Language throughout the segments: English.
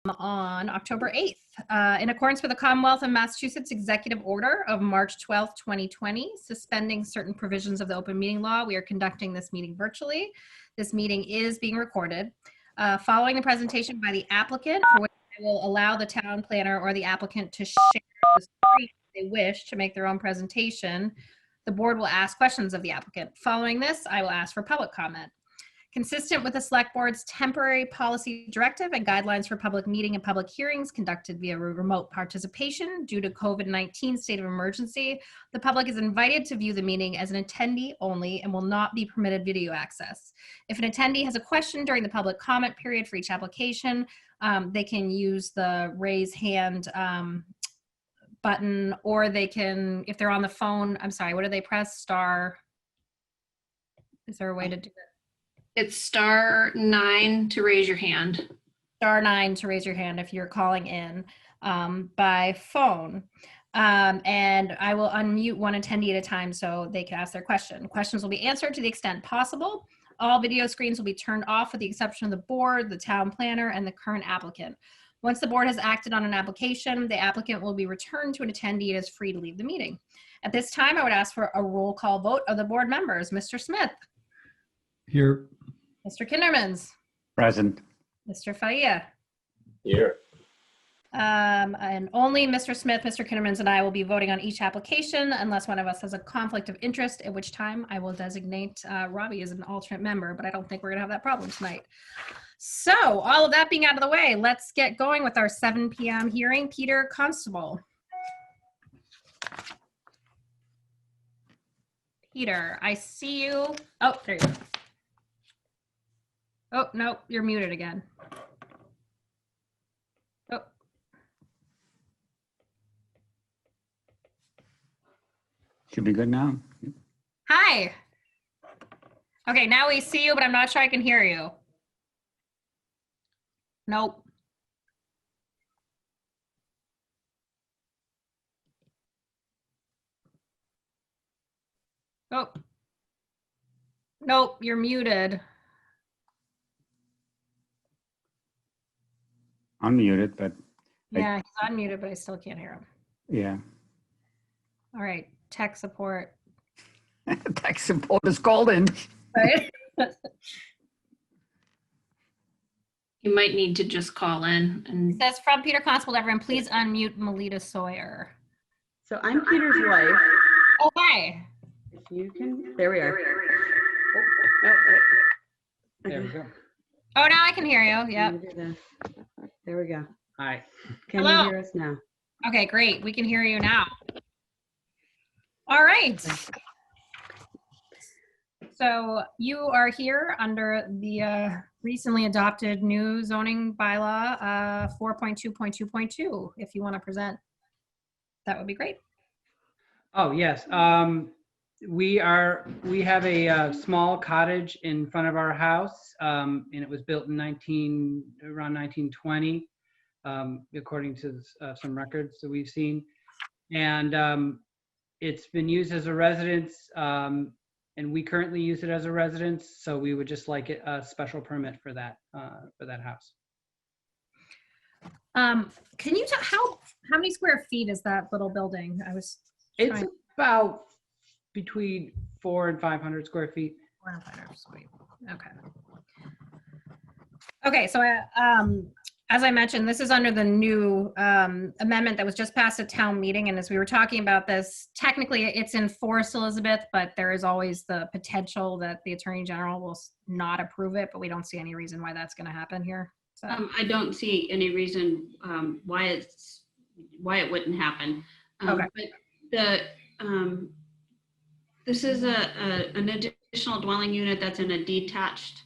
on October 8th. In accordance with the Commonwealth of Massachusetts Executive Order of March 12th, 2020, suspending certain provisions of the open meeting law, we are conducting this meeting virtually. This meeting is being recorded. Following the presentation by the applicant, for which I will allow the town planner or the applicant to share the screen if they wish to make their own presentation, the board will ask questions of the applicant. Following this, I will ask for public comment. Consistent with the Select Board's temporary policy directive and guidelines for public meeting and public hearings conducted via remote participation due to COVID-19 state of emergency, the public is invited to view the meeting as an attendee only and will not be permitted video access. If an attendee has a question during the public comment period for each application, they can use the raise hand button, or they can, if they're on the phone, I'm sorry, what do they press? Star. Is there a way to do it? It's *9 to raise your hand. *9 to raise your hand if you're calling in by phone. And I will unmute one attendee at a time so they can ask their question. Questions will be answered to the extent possible. All video screens will be turned off with the exception of the board, the town planner, and the current applicant. Once the board has acted on an application, the applicant will be returned to an attendee and is free to leave the meeting. At this time, I would ask for a roll call vote of the board members. Mr. Smith. Here. Mr. Kindermans. Present. Mr. Faia. Here. And only Mr. Smith, Mr. Kindermans, and I will be voting on each application unless one of us has a conflict of interest, at which time I will designate Robbie as an alternate member, but I don't think we're gonna have that problem tonight. So all of that being out of the way, let's get going with our 7 p.m. hearing. Peter Constable. Peter, I see you. Oh, there you go. Oh, no, you're muted again. Oh. Should be good now. Hi. Okay, now we see you, but I'm not sure I can hear you. Nope. Oh. Nope, you're muted. Unmuted, but Yeah, he's unmuted, but I still can't hear him. yeah. All right, tech support. Tech support is called in. Right? You might need to just call in and It says from Peter Constable, everyone, please unmute Melita Sawyer. So I'm Peter's wife. Oh, hi. If you can, there we are. There we go. Oh, now I can hear you. Yep. There we go. Hi. Can Hello. you hear us now? Okay, great. We can hear you now. All right. So you are here under the recently adopted new zoning bylaw 4.2.2.2. If you want to present, that would be great. Oh, yes. We have a small cottage in front of our house, and it was built in around 1920, according to some records that we've seen. And it's been used as a residence, and we currently use it as a residence. So we would just like a special permit for that house. Can you tell how many square feet is that little building? It's about between 400 and 500 square feet. 400 square feet. Okay. Okay, so as I mentioned, this is under the new amendment that was just passed at town meeting. And as we were talking about this, technically it's in force, Elizabeth, but there is always the potential that the Attorney General will not approve it, but we don't see any reason why that's going to happen here. So. I don't see any reason why it wouldn't happen. Okay. But this is an additional dwelling unit that's in a detached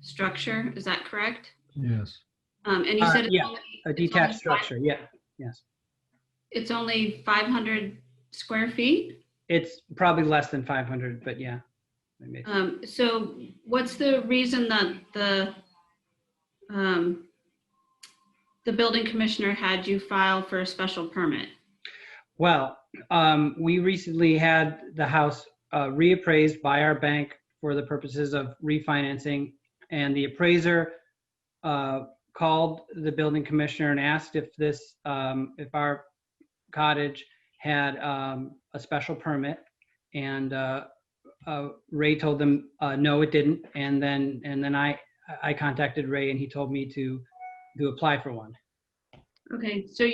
structure. Is that correct? Yes. And you said yeah, a detached structure. Yeah. Yes. It's only 500 square feet. It's probably less than 500, but yeah. Maybe. So what's the reason that the building commissioner had you file for a special permit? Well, we recently had the house reappraised by our bank for the purposes of refinancing, and the appraiser called the building commissioner and asked if this, if our cottage had a special permit, and Ray told them no, it didn't. And then I contacted Ray, and he told me to apply for one. Okay, so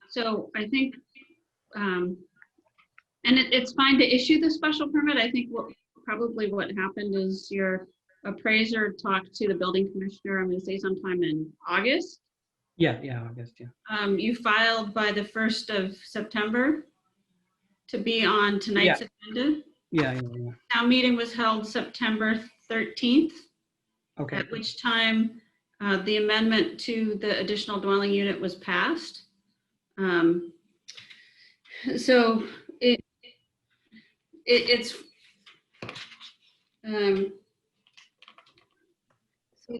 so I think, and it's fine to issue the special permit. I think probably what happened is your appraiser talked to the building commissioner, I'm gonna say sometime in August. Yeah, August, yeah. You filed by the 1st of September to be on tonight's agenda. Yeah. Town meeting was held September 13th. Okay. At which time the amendment to the additional dwelling unit was passed. So it's so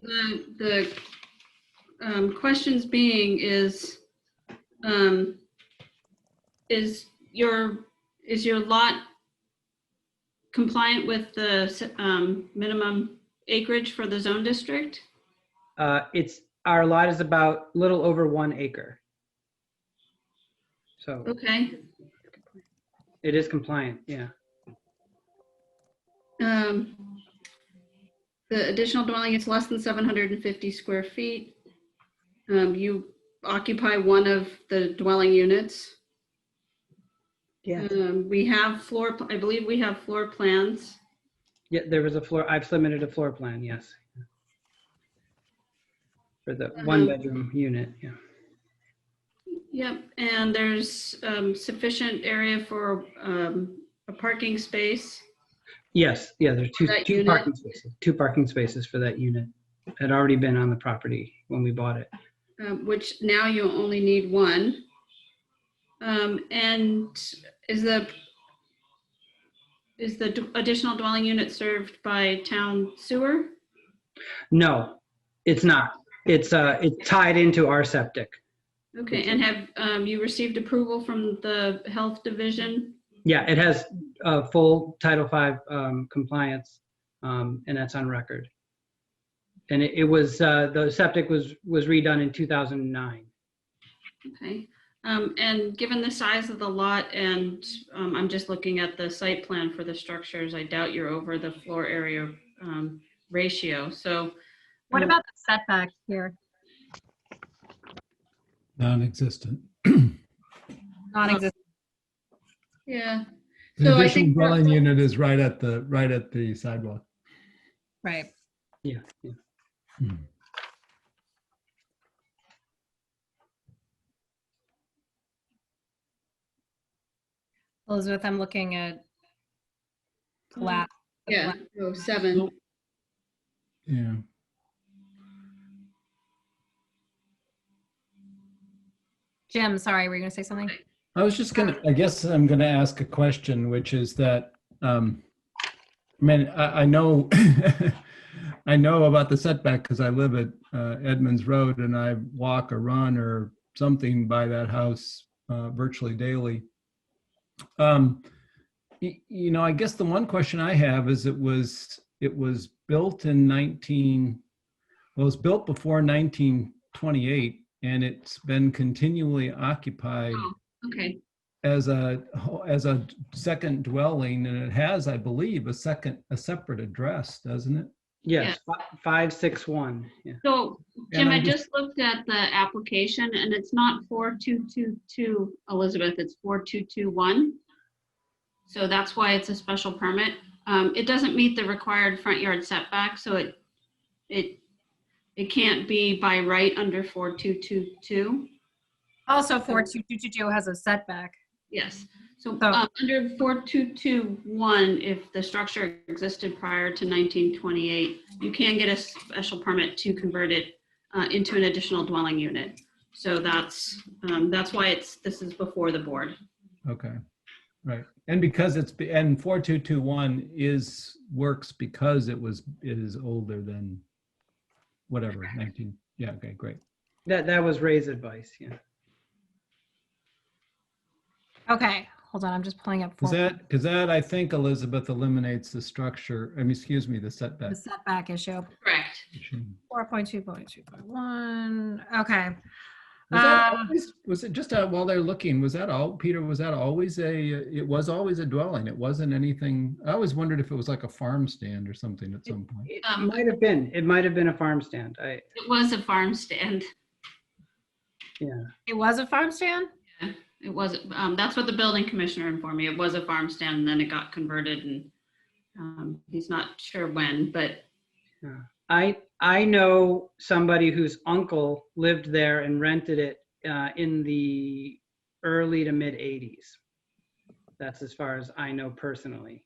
the questions being is your lot compliant with the minimum acreage for the zone district? Our lot is about a little over 1 acre. So Okay. it is compliant, yeah. The additional dwelling is less than 750 square feet. You occupy one of the dwelling units. Yes. We have I believe we have floor plans. Yeah, there was a floor, I've submitted a floor plan, yes. For the 1-bedroom unit, yeah. Yep, and there's sufficient area for a parking space. Yes, yeah, there's That two unit? parking spaces, 2 parking spaces for that unit. Had already been on the property when we bought it. Which now you only need 1. And is the additional dwelling unit served by town sewer? No, it's not. It's tied into our septic. Okay, and have you received approval from the health division? Yeah, it has full Title V compliance, and that's on record. And it was the septic was redone in 2009. Okay, and given the size of the lot, and I'm just looking at the site plan for the structures, I doubt you're over the floor area ratio. So What about the setback here? Non-existent. Non-existent. yeah, The So I additional think we're- dwelling unit is right at the sidewalk. Right. Yeah. Hmm. Elizabeth, I'm looking at plat. yeah, 7. Yeah. Jim, sorry, were you going to say something? I guess I'm gonna ask a question, which is that, I mean, I know, I know about the setback because I live at Edmonds Road and I walk or run or something by that house virtually daily. You know, I guess the one question I have is it was built in it was built before 1928, and it's been continually occupied Okay, as a second dwelling, and it has, I believe, a separate address, doesn't it? Yes, 561. Yeah. so And Jim, I'm I just looked at the application and it's not 4222, Elizabeth, it's 4221. So that's why it's a special permit. It doesn't meet the required front yard setback, so it can't be by right under 4222. Also, 4222 has a setback. Yes. So Oh. under 4221, if the structure existed prior to 1928, you can get a special permit to convert it into an additional dwelling unit. So that's why this is before the board. Okay, right. And because and 4221 works because it is older than whatever, 19. Yeah, okay, great. That was Ray's advice, yeah. Okay, hold on, I'm just pulling up Because that, I think, Elizabeth, eliminates the structure, I mean, excuse me, the setback. the setback issue. Correct. 4.2.2.1. Okay. Was that always, was it just while they're looking, was that all, Peter, was that always it was always a dwelling? It wasn't anything, I always wondered if it was like a farm stand or something at some point. It might have been. It might have been a farm stand. It was a farm stand. Yeah. It was a farm stand? It was, that's what the building commissioner informed me. It was a farm stand, and then it got converted, and he's not sure when, but. I know somebody whose uncle lived there and rented it in the early to mid 80s. That's as far as I know personally.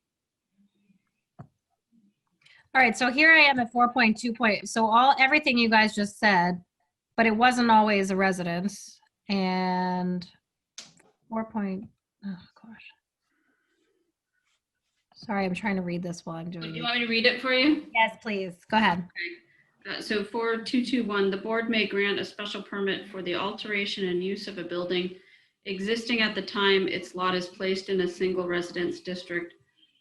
All right, so here I am at 4.2. So everything you guys just said, but it wasn't always a residence. And 4. Oh gosh. Sorry, I'm trying to read this while I'm Do doing you it. want me to read it for you? Yes, please. Go ahead. So 4221, the board may grant a special permit for the alteration and use of a building existing at the time its lot is placed in a single residence district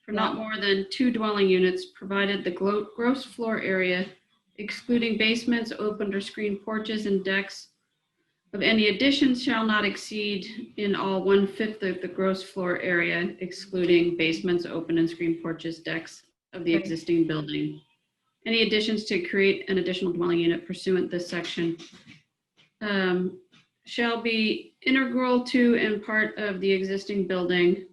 for not more than 2 dwelling units, provided the gross floor area, excluding basements, open or screened porches and decks of any additions, shall not exceed in all 1/5 of the gross floor area, excluding basements, open and screened porches, decks of the existing building. Any additions to create an additional dwelling unit pursuant this section shall be integral to and part of the existing building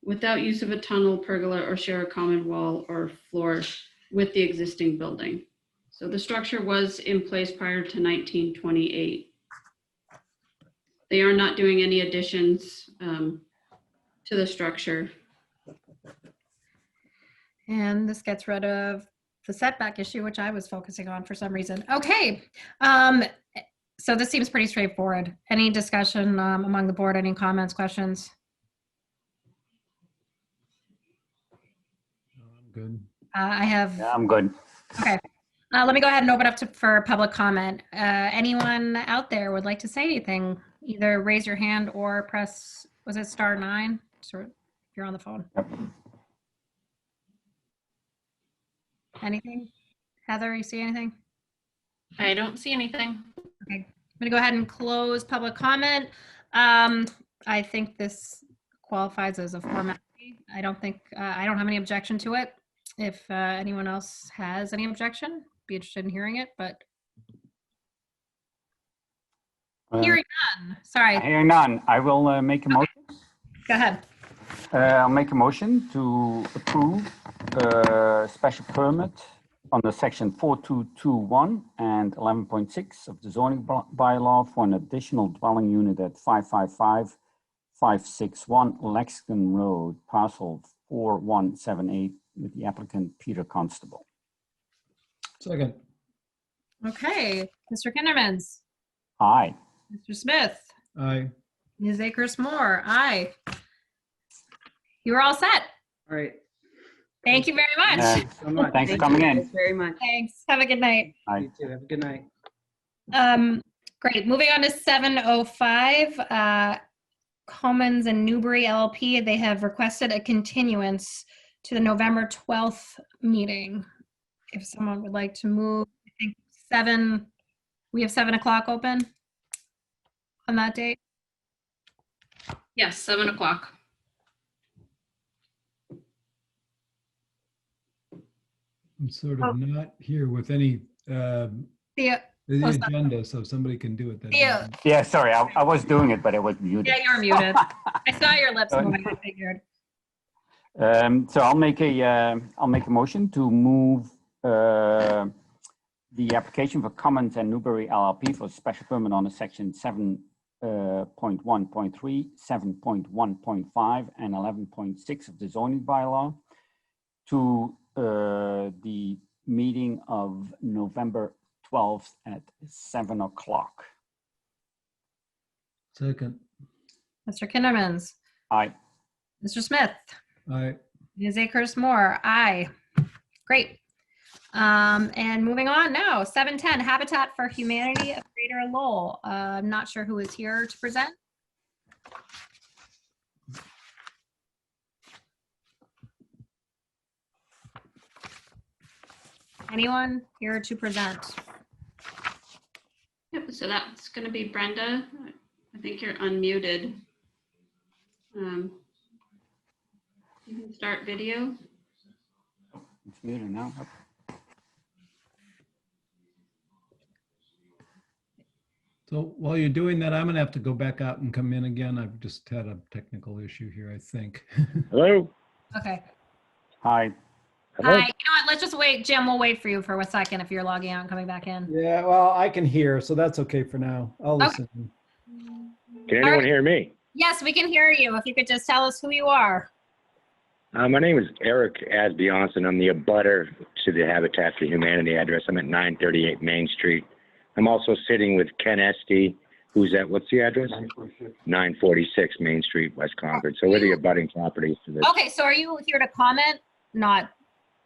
without use of a tunnel, pergola, or share a common wall or floor with the existing building. So the structure was in place prior to 1928. They are not doing any additions to the structure. And this gets rid of the setback issue, which I was focusing on for some reason. Okay. So this seems pretty straightforward. Any discussion among the board? Any comments, questions? I'm good. I have. Yeah, I'm good. Okay. Let me go ahead and open up for public comment. Anyone out there would like to say anything? Either raise your hand or press, was it *9? So if you're on the phone. Yep. Anything? Heather, you see anything? I don't see anything. Okay, I'm gonna go ahead and close public comment. I think this qualifies as a formality. I don't have any objection to it. If anyone else has any objection, be interested in hearing it, but hearing none. Sorry, Hearing none, I will make a motion. go ahead. I'll make a motion to approve special permit under section 4221 and 11.6 of the zoning bylaw for an additional dwelling unit at 555-561 Lexington Road, parcel 4178, with the applicant Peter Constable. Second. Okay, Mr. Kindermans, Aye. Mr. Smith, Aye. Ms. Akers-Moore, aye. You are all set. All right. Thank you very much. Thanks so much. Thanks for coming in. Very much. Thanks. Have a good night. Aye. You too. Have a good night. Great. Moving on to 7:05, Commons and Newbury LLP. They have requested a continuance to the November 12th meeting. If someone would like to move, I think we have 7 o'clock open on that date. Yes, 7 o'clock. I'm sort of not here with any, the Thea, agenda, so somebody can do it then. Theo. Yeah, sorry, I was doing it, but it was muted. Yeah, you're muted. I saw your lips moving, I figured. So I'll make a motion to move the application for Commons and Newbury LLP for special permit on section 7.1.3, 7.1.5, and 11.6 of the zoning bylaw to the meeting of November 12th at 7 o'clock. Second. Mr. Kindermans, Aye. Mr. Smith, Aye. Ms. Akers-Moore, aye. Great. And moving on now, 7:10, Habitat for Humanity of Greater Lowell. I'm not sure who is here to present. Anyone here to present? Yep, so that's going to be Brenda. I think you're unmuted. You can start video. It's muted now. So while you're doing that, I'm gonna have to go back out and come in again. I've just had a technical issue here, I think. Hello? Okay. Hi. Hello? Hi. You know what? Let's just wait. Jim, we'll wait for you for a second if you're logging out and coming back in. Yeah, well, I can hear, so that's okay for now. I'll Okay. listen. Can anyone right. hear me? Yes, we can hear you. If you could just tell us who you are. My name is Eric Asbjornson. I'm the abutter to the Habitat for Humanity address. I'm at 938 Main Street. I'm also sitting with Ken Esty, who's at, what's the address? 946 Main Street, West Concord. So we're the abutting properties to this. Okay, so are you here to comment? Not.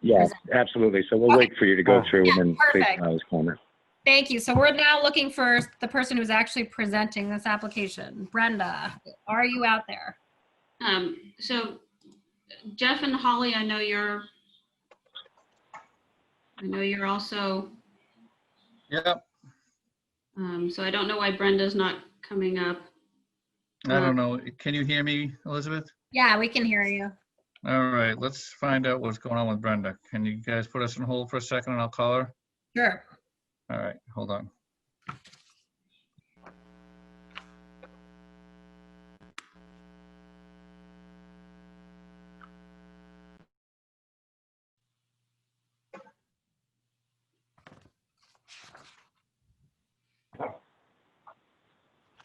Yes, absolutely. So we'll wait for you to go through and then please perfect. comment. Thank you. So we're now looking for the person who's actually presenting this application. Brenda, are you out there? So Jeff and Holly, I know you're also, Yep. so I don't know why Brenda's not coming up. I don't know. Can you hear me, Elizabeth? Yeah, we can hear you. All right, let's find out what's going on with Brenda. Can you guys put us on hold for a second and I'll call her? Sure. All right, hold on.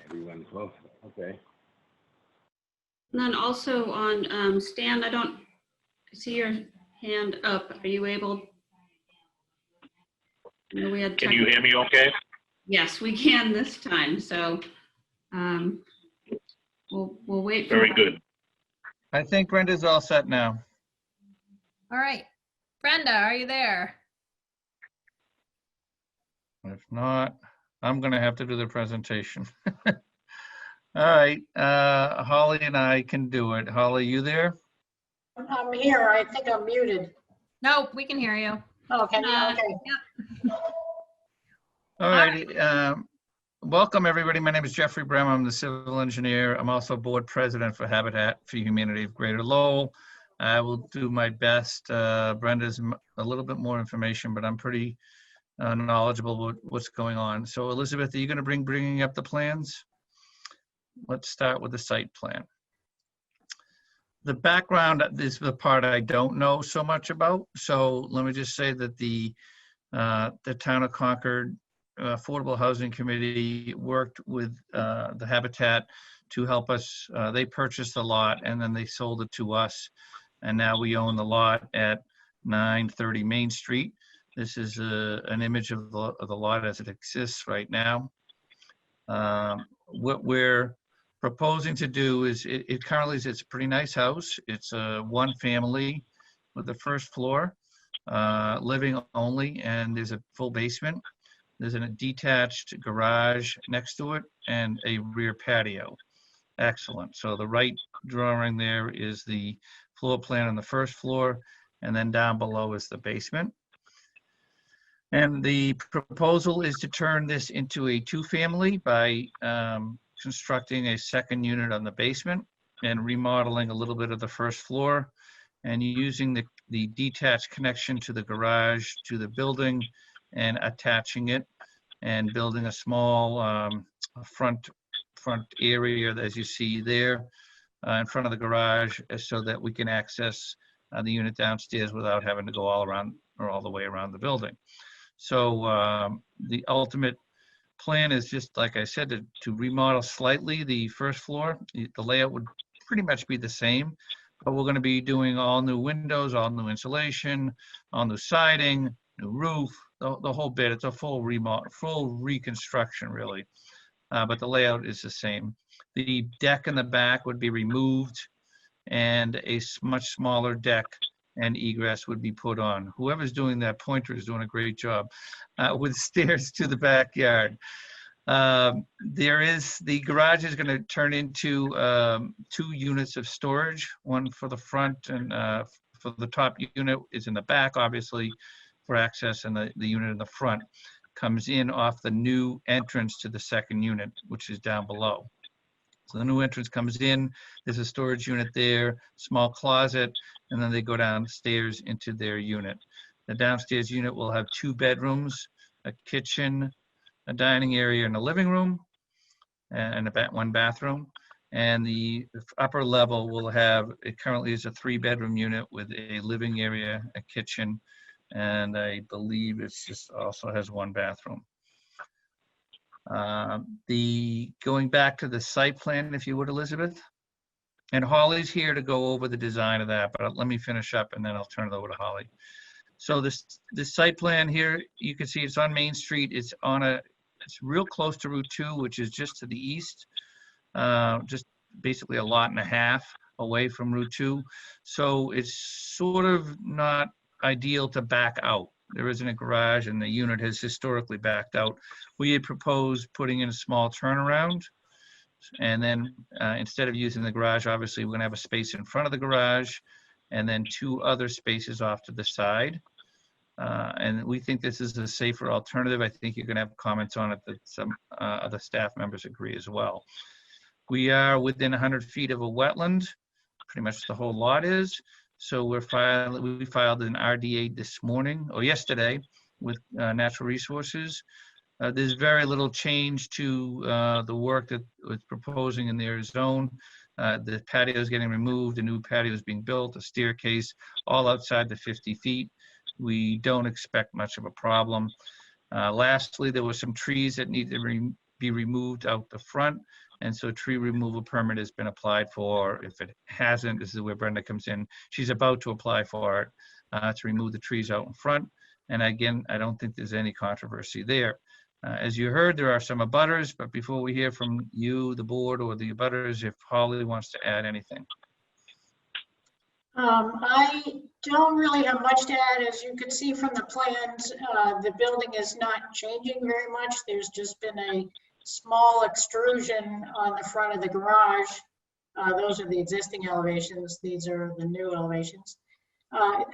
Everyone's close. Okay. And then also on Stan, I don't see your hand up. Are you able? I know we had Can you hear me okay? Yes, we can this time. So we'll wait. Very good. I think Brenda's all set now. All right. Brenda, are you there? If not, I'm gonna have to do the presentation. All right, Holly and I can do it. Holly, you there? I'm here. I think I'm muted. Nope, we can hear you. Okay, okay. All righty. Welcome, everybody. My name is Jeffrey Brehm. I'm the civil engineer. I'm also board president for Habitat for Humanity of Greater Lowell. I will do my best. Brenda's a little bit more information, but I'm pretty knowledgeable with what's going on. So Elizabeth, are you going to bringing up the plans? Let's start with the site plan. The background is the part I don't know so much about. So let me just say that the Town of Concord Affordable Housing Committee worked with the Habitat to help us. They purchased the lot and then they sold it to us. And now we own the lot at 930 Main Street. This is an image of the lot as it exists right now. What we're proposing to do is, it currently is, it's a pretty nice house. It's a one family with the first floor, living only, and there's a full basement. There's a detached garage next to it and a rear patio. Excellent. So the right drawing there is the floor plan on the first floor, and then down below is the basement. And the proposal is to turn this into a two-family by constructing a second unit on the basement and remodeling a little bit of the first floor and using the detached connection to the garage to the building and attaching it and building a small front area, as you see there, in front of the garage, so that we can access the unit downstairs without having to go all around or all the way around the building. So the ultimate plan is, just like I said, to remodel slightly the first floor. The layout would pretty much be the same, but we're going to be doing all new windows, all new insulation, all new siding, new roof, the whole bit. It's a full remodel, full reconstruction, really. But the layout is the same. The deck in the back would be removed, and a much smaller deck and egress would be put on. Whoever's doing that pointer is doing a great job, with stairs to the backyard. The garage is going to turn into 2 units of storage, one for the front and for the top unit is in the back, obviously. for access, and the unit in the front comes in off the new entrance to the second unit, which is down below. So the new entrance comes in, there's a storage unit there, small closet, and then they go downstairs into their unit. The downstairs unit will have 2 bedrooms, a kitchen, a dining area, and a living room, and 1 bathroom. And the upper level will have, it currently is a 3-bedroom unit with a living area, a kitchen, and I believe it's just also has 1 bathroom. Going back to the site plan, if you would, Elizabeth, and Holly's here to go over the design of that, but let me finish up and then I'll turn it over to Holly. So this site plan here, you can see it's on Main Street. It's real close to Route 2, which is just to the east, just basically a lot and a half away from Route 2. So it's sort of not ideal to back out. There isn't a garage and the unit has historically backed out. We had proposed putting in a small turnaround, and then instead of using the garage, obviously we're gonna have a space in front of the garage and then 2 other spaces off to the side. And we think this is a safer alternative. I think you're gonna have comments on it that some other staff members agree as well. We are within 100 feet of a wetland, pretty much the whole lot is. So we filed an RDA this morning or yesterday with Natural Resources. There's very little change to the work that was proposing in their zone. The patio is getting removed, a new patio is being built, a staircase, all outside the 50 feet. We don't expect much of a problem. Lastly, there were some trees that need to be removed out the front. And so tree removal permit has been applied for. If it hasn't, this is where Brenda comes in. She's about to apply for it to remove the trees out in front. And again, I don't think there's any controversy there. As you heard, there are some abutters, but before we hear from you, the board, or the abutters, if Holly wants to add anything. I don't really have much to add. As you can see from the plans, the building is not changing very much. There's just been a small extrusion on the front of the garage. Those are the existing elevations. These are the new elevations.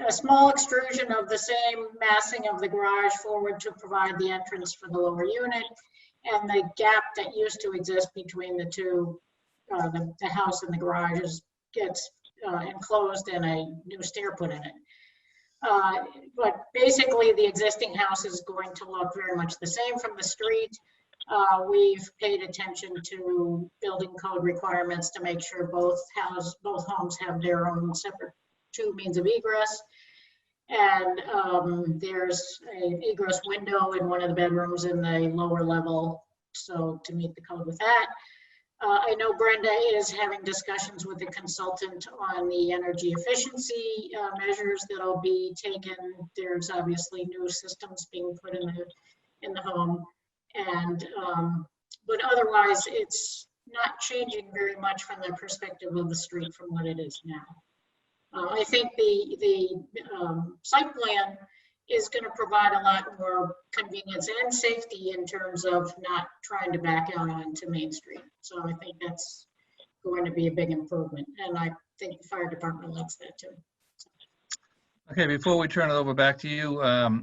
A small extrusion of the same massing of the garage forward to provide the entrance for the lower unit, and the gap that used to exist between the two, the house and the garage gets enclosed and a new stair put in it. But basically the existing house is going to look very much the same from the street. We've paid attention to building code requirements to make sure both homes have their own separate 2 means of egress. And there's an egress window in one of the bedrooms in the lower level, so to meet the code with that. I know Brenda is having discussions with the consultant on the energy efficiency measures that'll be taken. There's obviously new systems being put in the home. And but otherwise it's not changing very much from the perspective of the street from what it is now. I think the site plan is going to provide a lot more convenience and safety in terms of not trying to back out onto Main Street. So I think that's going to be a big improvement, and I think the fire department likes that too. Okay, before we turn it over back to you,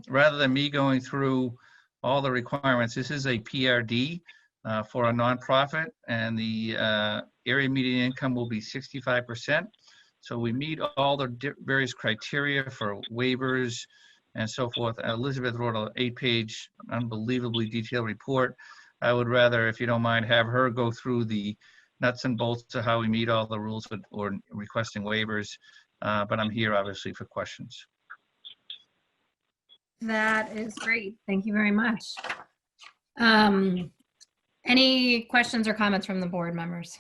rather than me going through all the requirements, this is a PRD for a nonprofit, and the area median income will be 65%. So we meet all the various criteria for waivers and so forth. Elizabeth wrote an 8-page, unbelievably detailed report. I would rather, if you don't mind, have her go through the nuts and bolts of how we meet all the rules or requesting waivers. But I'm here obviously for questions. That is great. Thank you very much. Any questions or comments from the board members?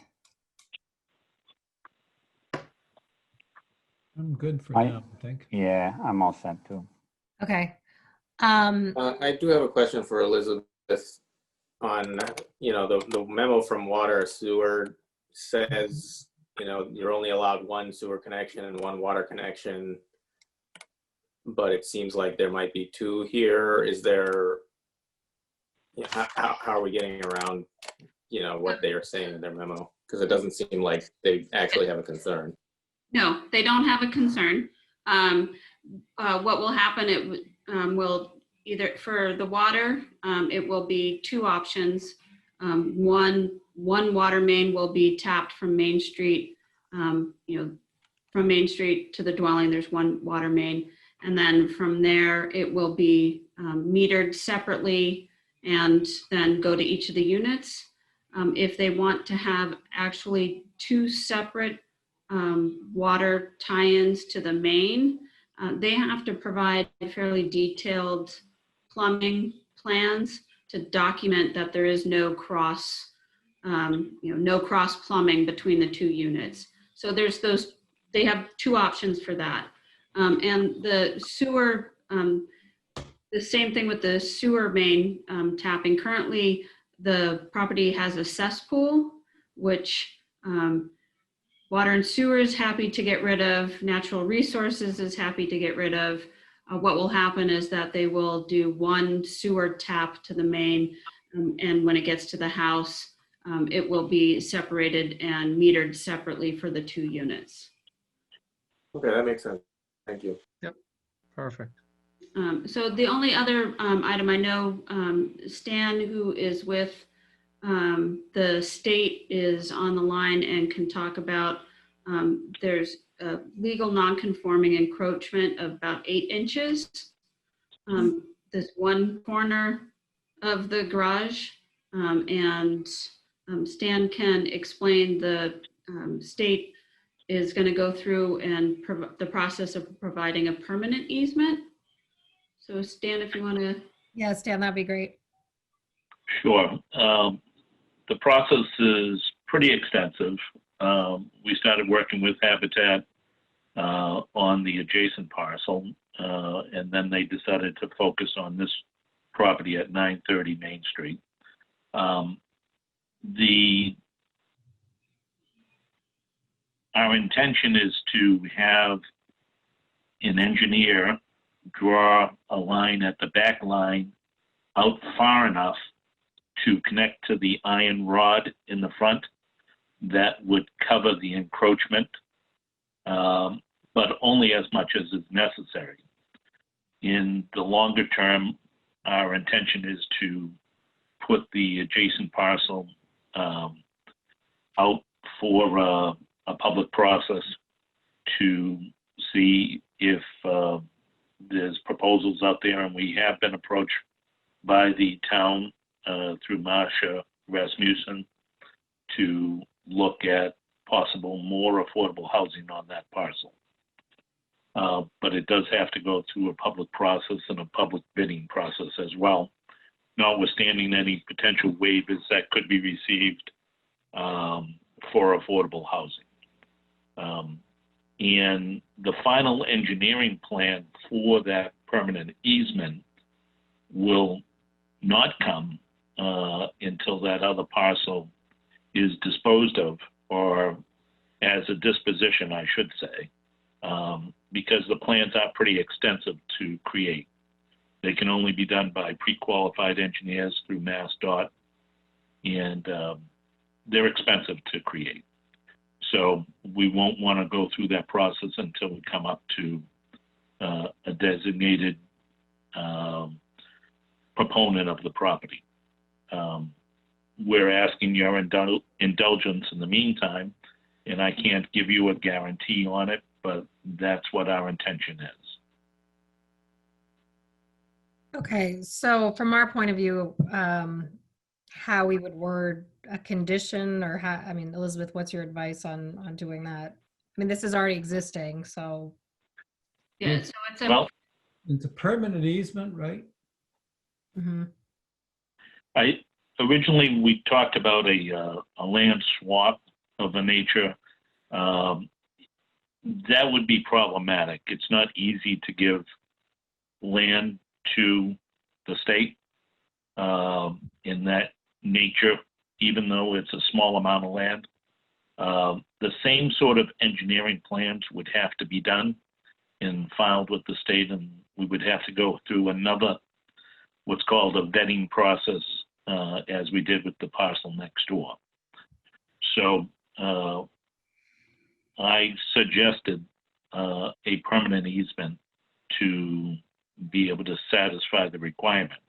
I'm good for now, I think. Yeah, I'm all set too. Okay. I do have a question for Elizabeth on, the memo from Water or Sewer says, you're only allowed 1 sewer connection and 1 water connection, but it seems like there might be 2 here. Is there, how are we getting around, what they are saying in their memo? Because it doesn't seem like they actually have a concern. No, they don't have a concern. What will happen, will either, for the water, it will be two options. One water main will be tapped from Main Street, from Main Street to the dwelling, there's one water main. And then from there, it will be metered separately and then go to each of the units. If they want to have actually two separate water tie-ins to the main, they have to provide fairly detailed plumbing plans to document that there is no cross, no cross plumbing between the two units. So there's those, they have two options for that. And the sewer, the same thing with the sewer main tapping. Currently, the property has a cesspool, which Water and Sewer is happy to get rid of. Natural Resources is happy to get rid of. What will happen is that they will do one sewer tap to the main, and when it gets to the house, it will be separated and metered separately for the two units. Okay, that makes sense. Thank you. Perfect. So the only other item I know, Stan, who is with the state, is on the line and can talk about, there's a legal non-conforming encroachment of about 8 inches. There's one corner of the garage, and Stan can explain the state is going to go through and the process of providing a permanent easement. So Stan, if you want to. Yeah, Stan, that'd be great. Sure. The process is pretty extensive. We started working with Habitat on the adjacent parcel, and then they decided to focus on this property at 930 Main Street. Our intention is to have an engineer draw a line at the back line out far enough to connect to the iron rod in the front that would cover the encroachment, but only as much as is necessary. In the longer term, our intention is to put the adjacent parcel out for a public process to see if there's proposals out there, and we have been approached by the town through Marsha Rasmussen to look at possible more affordable housing on that parcel. But it does have to go through a public process and a public bidding process as well, notwithstanding any potential waivers that could be received for affordable housing. And the final engineering plan for that permanent easement will not come until that other parcel is disposed of, or as a disposition, I should say, because the plans are pretty extensive to create. They can only be done by pre-qualified engineers through MassDOT, and they're expensive to create. So we won't want to go through that process until we come up to a designated proponent of the property. We're asking your indulgence in the meantime, and I can't give you a guarantee on it, but that's what our intention is. Okay, so from our point of view, how we would word a condition, or how, I mean, Elizabeth, what's your advice on doing that? I mean, this is already existing, so. Yeah, so it's a, Well, It's a permanent easement, right? Mhm. Originally, we talked about a land swap of a nature. That would be problematic. It's not easy to give land to the state in that nature, even though it's a small amount of land. The same sort of engineering plans would have to be done and filed with the state, and we would have to go through another, what's called a vetting process, as we did with the parcel next door. So I suggested a permanent easement to be able to satisfy the requirements.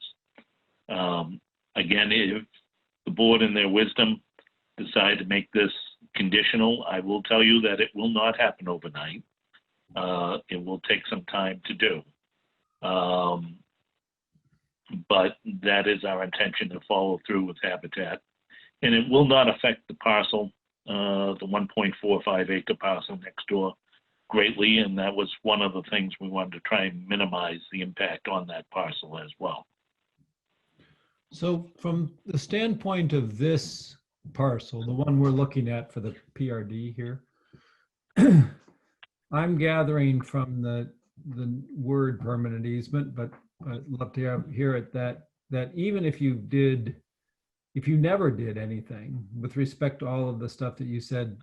Again, if the board in their wisdom decide to make this conditional, I will tell you that it will not happen overnight. It will take some time to do. But that is our intention, to follow through with Habitat. And it will not affect the parcel, the 1.45 acre parcel next door greatly. And that was one of the things we wanted to try and minimize the impact on that parcel as well. So from the standpoint of this parcel, the one we're looking at for the PRD here, I'm gathering from the word permanent easement, but I'd love to hear it that even if you never did anything with respect to all of the stuff that you said,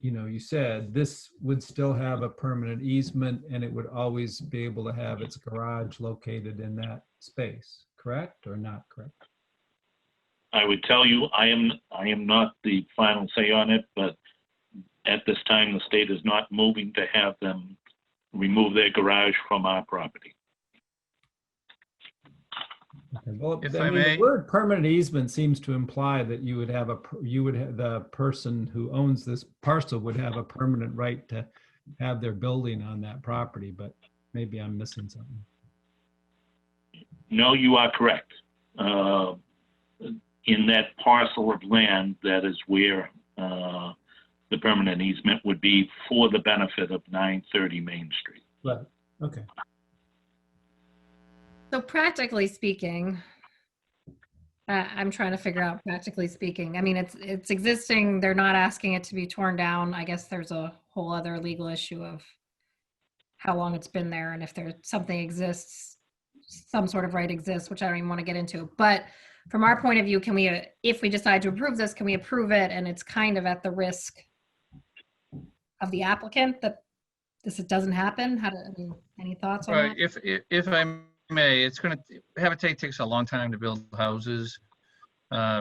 you said this would still have a permanent easement and it would always be able to have its garage located in that space, correct or not correct? I would tell you, I am not the final say on it, but at this time, the state is not moving to have them remove their garage from our property. Okay. Well, If I I mean, may. the word permanent easement seems to imply that the person who owns this parcel would have a permanent right to have their building on that property, but maybe I'm missing something. No, you are correct. In that parcel of land, that is where the permanent easement would be for the benefit of 930 Main Street. Right. Okay. So practically speaking, I'm trying to figure out practically speaking. I mean, it's existing. They're not asking it to be torn down. I guess there's a whole other legal issue of how long it's been there and if there's something exists, some sort of right exists, which I don't even want to get into. But from our point of view, can we, if we decide to approve this, can we approve it? And it's kind of at the risk of the applicant that this doesn't happen. Any thoughts on Right, that? if I may, Habitat takes a long time to build houses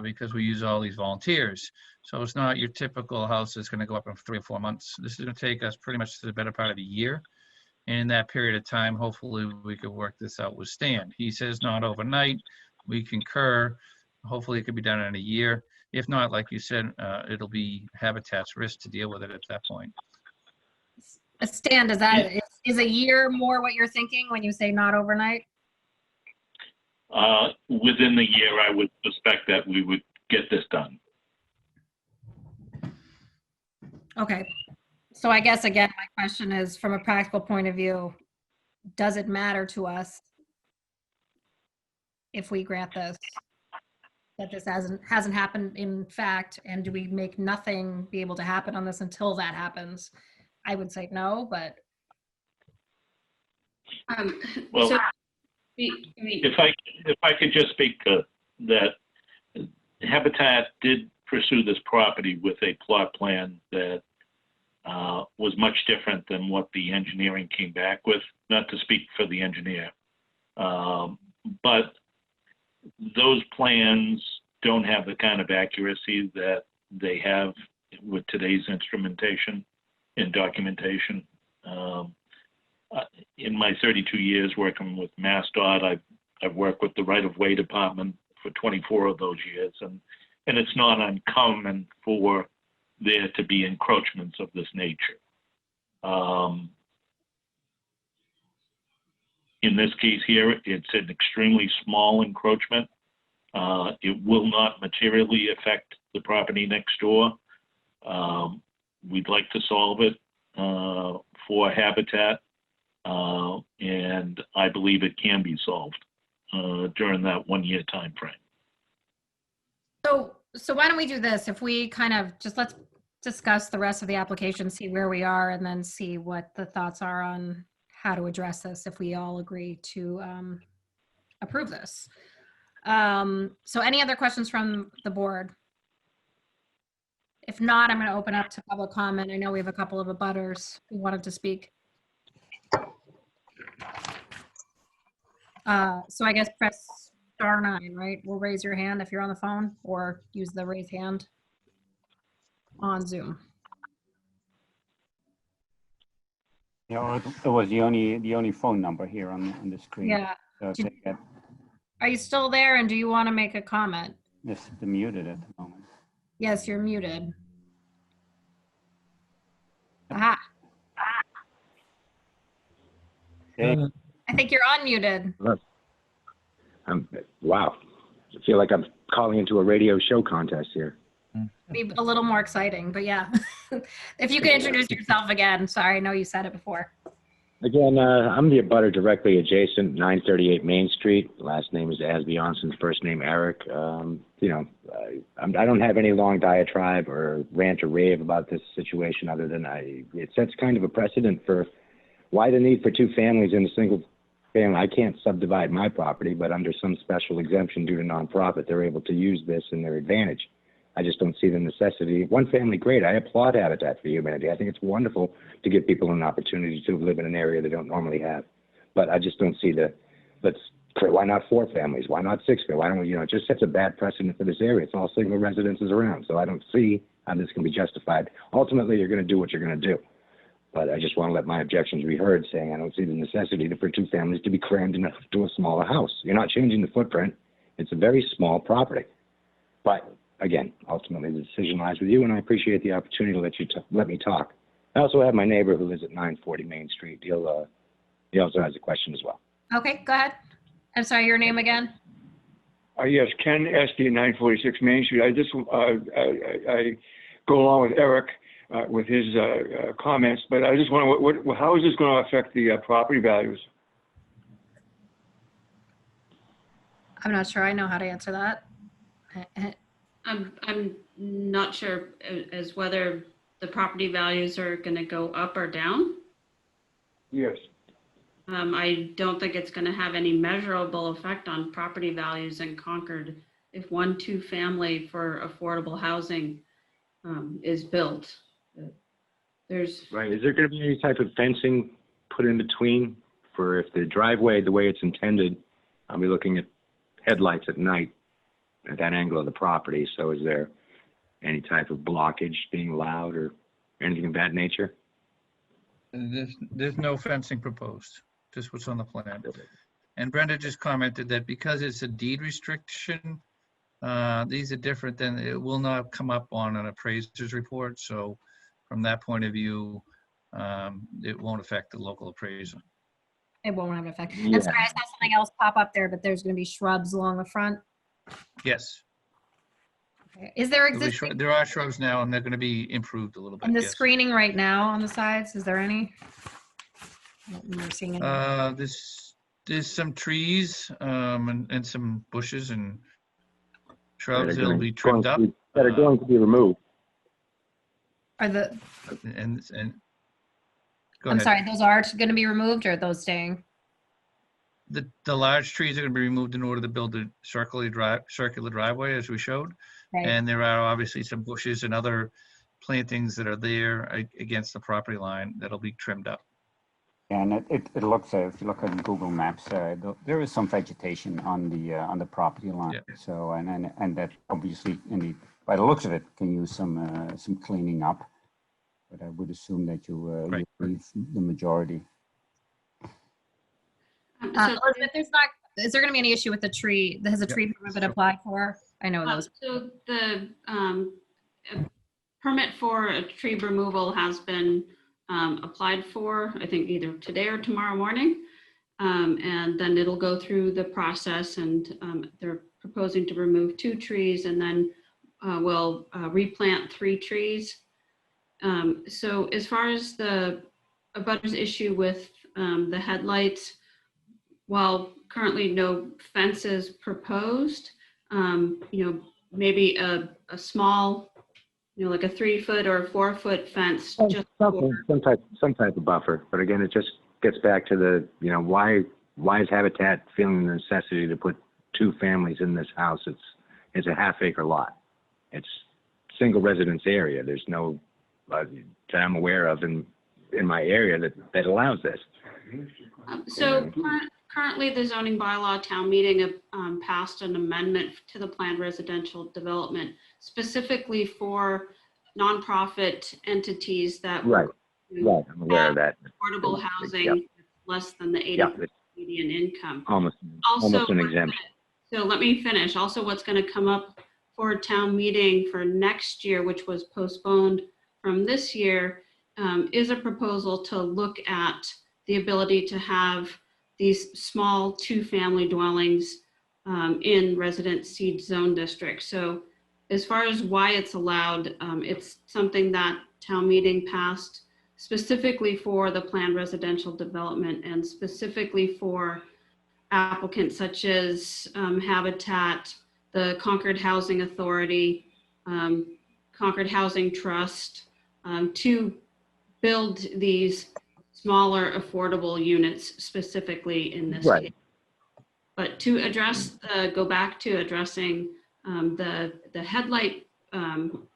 because we use all these volunteers. So it's not your typical house that's gonna go up in 3 or 4 months. This is gonna take us pretty much to the better part of a year. And in that period of time, hopefully we could work this out with Stan. He says not overnight, we concur. Hopefully it could be done in a year. If not, like you said, it'll be Habitat's risk to deal with it at that point. Stan, is a year more what you're thinking when you say not overnight? Within the year, I would suspect that we would get this done. Okay. So I guess, again, my question is, from a practical point of view, does it matter to us if we grant this, that this hasn't happened in fact, and do we make nothing be able to happen on this until that happens? I would say no, but. Well, So, if I could just speak to that, Habitat did pursue this property with a plot plan that was much different than what the engineering came back with, not to speak for the engineer. But those plans don't have the kind of accuracy that they have with today's instrumentation and documentation. In my 32 years working with MassDOT, I've worked with the right-of-way department for 24 of those years, and it's not uncommon for there to be encroachments of this nature. In this case here, it's an extremely small encroachment. It will not materially affect the property next door. We'd like to solve it for Habitat, and I believe it can be solved during that 1 year time frame. So why don't we do this? If we kind of let's discuss the rest of the application, see where we are, and then see what the thoughts are on how to address this if we all agree to approve this. So any other questions from the board? If not, I'm going to open up to public comment. I know we have a couple of abutters who wanted to speak. So I guess press *9, right? We'll raise your hand if you're on the phone, or use the raise hand on Zoom. Yeah, it was the only phone number here on the screen. Yeah. So Did- they get Are you still there and do you want to make a comment? this muted at the moment. Yes, you're muted. Aha, Hey, I think you're unmuted. Wow. I feel like I'm calling into a radio show contest here. Be a little more exciting, but yeah. If you can introduce yourself again. Sorry, I know you said it before. Again, I'm the abutter directly adjacent, 938 Main Street. Last name is Asbjornsen, first name Eric. I don't have any long diatribe or rant or rave about this situation other than it sets kind of a precedent for why the need for two families in a single family. I can't subdivide my property, but under some special exemption due to nonprofit, they're able to use this in their advantage. I just don't see the necessity. One family, great. I applaud Habitat for Humanity. I think it's wonderful to give people an opportunity to live in an area they don't normally have. But I just don't see why not 4 families? Why not 6 families? Why don't we, it just sets a bad precedent for this area. It's all single residences around. So I don't see how this can be justified. Ultimately, you're going to do what you're going to do. But I just want to let my objections be heard, saying I don't see the necessity for 2 families to be crammed into a smaller house. You're not changing the footprint. It's a very small property. But again, ultimately the decision lies with you, and I appreciate the opportunity to let me talk. I also have my neighbor who lives at 940 Main Street. He also has a question as well. Okay, go ahead. I'm sorry, your name again? Yes, Ken Esty, 946 Main Street. I go along with Eric with his comments, but I just wonder how is this going to affect the property values? I'm not sure I know how to answer that. I'm not sure as whether the property values are going to go up or down. Yes. I don't think it's going to have any measurable effect on property values in Concord if 1-2 family for affordable housing is built. Right. Is there going to be any type of fencing put in between for if the driveway, the way it's intended, I'll be looking at headlights at night at that angle of the property. So is there any type of blockage being allowed or anything of that nature? There's no fencing proposed, just what's on the plan. And Brenda just commented that because it's a deed restriction, these are different than, it will not come up on an appraiser's report. So from that point of view, it won't affect the local appraisal. It won't have an effect. Yeah. And sorry, I saw something else pop up there, but there's going to be shrubs along the front. Yes. Okay. Is there There'll be existing there are shrubs now, and they're going to be improved a little bit. in the yes. screening right now on the sides? Is there any? I don't remember seeing any. There's some trees and some bushes and shrubs That are that'll going- be trimmed up. that are going to be removed. Are the? And go I'm ahead. sorry. Those are going to be removed, or are those staying? The large trees are going to be removed in order to build the circular driveway, as we showed. Right. And there are obviously some bushes and other plantings that are there against the property line that'll be trimmed up. And it looks, if you look at Google Maps, there is some vegetation on the property line. Yeah. So and that obviously, indeed, by the looks of it, can use some cleaning up. But I would assume that you Right. leave the majority. Elizabeth, is there going to be any issue with the tree? Has a tree permit been applied for? I know those. So the permit for a tree removal has been applied for, I think either today or tomorrow morning. And then it'll go through the process, and they're proposing to remove 2 trees, and then we'll replant 3 trees. So as far as the abutters issue with the headlights, while currently no fences proposed, maybe a small, like a 3-foot or 4-foot fence. Just Some type of buffer. But again, it just gets back to the, why is Habitat feeling the necessity to put 2 families in this house? It's a half-acre lot. It's single residence area. There's no that I'm aware of in my area that allows this. So currently the zoning bylaw town meeting passed an amendment to the planned residential development specifically for nonprofit entities that Right. Right, I'm aware of that. affordable housing, Yep. less than the 80 Yep, it's median income. almost Also, an exemption. so let me finish. Also, what's going to come up for town meeting for next year, which was postponed from this year, is a proposal to look at the ability to have these small 2-family dwellings in resident seed zone districts. So as far as why it's allowed, it's something that town meeting passed specifically for the planned residential development and specifically for applicants such as Habitat, the Concord Housing Authority, Concord Housing Trust, to build these smaller affordable units specifically in this Right. case. But to address, go back to addressing the headlight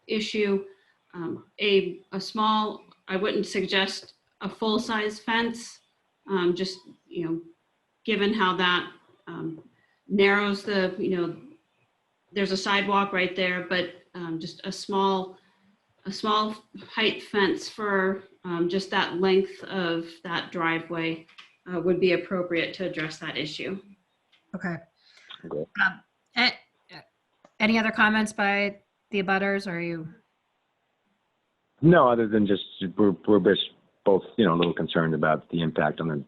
issue, a small, I wouldn't suggest a full-size fence, just, given how that narrows the, there's a sidewalk right there, but just a small height fence for just that length of that driveway would be appropriate to address that issue. Okay. Okay. Any other comments by the abutters, or are you? No, other than just we're both, a little concerned about the impact on the